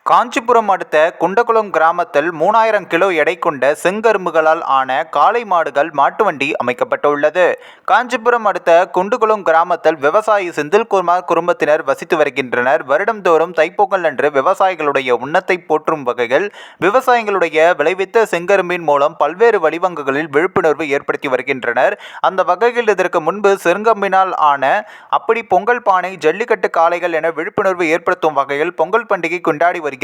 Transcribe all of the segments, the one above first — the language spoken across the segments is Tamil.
காஞ்சிபுரம் அடுத்த குண்டகுளம் கிராமத்தில் 3000 கிலோ எடை கொண்ட செங்கரும்புகளால் ஆன காளை மாடுகள் மாட்டு வண்டி அமைக்கப்பட்டுள்ளது. காஞ்சிபுரம் அடுத்த குண்டகுளம் கிராமத்தில் விவசாயி செந்தில்குமார் குடும்பத்தினர் வசித்து வருகின்றனர். வருடந்தோறும் தைப்பொங்கல் அன்று விவசாயிகளுடைய உண்ணத்தை போற்றும் வகையில் விவசாயிகளுடைய விளைவித்த செங்கரும்பின் மூலம் பல்வேறு வடிவங்களில் விழிப்புணர்வு ஏற்படுத்தி வருகின்றனர். அந்த வகையில் இதற்கு முன்பு செங்கரும்பினால் ஆன அப்படி பொங்கல் பானை, ஜல்லிக்கட்டு காளைகள் என விழிப்புணர்வு ஏற்படுத்தும் வகையில் பொங்கல் பண்டிகை கொண்டாடி வருகிறார்கள்.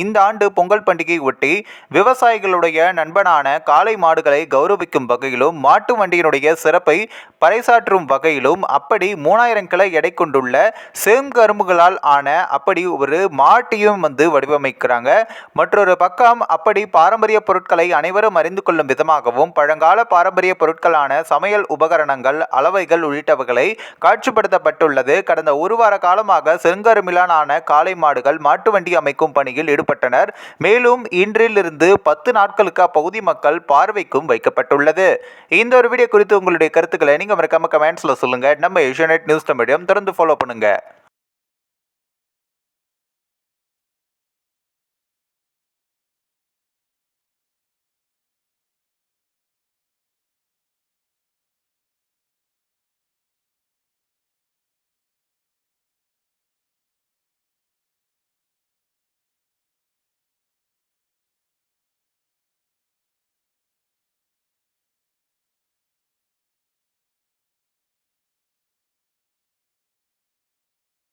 இந்த ஆண்டு பொங்கல் பண்டிகையை ஒட்டி விவசாயிகளுடைய நண்பனான காளை மாடுகளை கௌரவிக்கும் வகையிலும் மாட்டு வண்டியினுடைய சிறப்பை பறைசாற்றும் வகையிலும் அப்படி 3000 கிலோ எடை கொண்டுள்ள செங்கரும்புகளால் ஆன அப்படி ஒரு மாட்டையும் வடிவமைக்கிறாங்க. மற்றொரு பக்கம் அப்படி பாரம்பரிய பொருட்களை அனைவரும் அறிந்து கொள்ளும் விதமாகவும் பழங்கால பாரம்பரிய பொருட்களான சமையல் உபகரணங்கள், அளவைகள் உள்ளிட்டவைகளை காட்சிப்படுத்தப்பட்டுள்ளது. கடந்த ஒரு வார காலமாக செங்கரும்பிலான காளை மாடுகள் மாட்டு வண்டி அமைக்கும் பணியில் ஈடுபட்டனர். மேலும் இன்றிலிருந்து 10 நாட்களுக்கு அப்பகுதி மக்கள் பார்வைக்கும் வைக்கப்பட்டுள்ளது. இந்த ஒரு வீடியோ குறித்து உங்களுடைய கருத்துக்களை நீங்க மறக்காம கமெண்ட்ஸ்ல சொல்லுங்க. நம்ம ஏஷியாநெட் நியூஸ் தமிழையும் தொடர்ந்து ஃபாலோ பண்ணுங்க.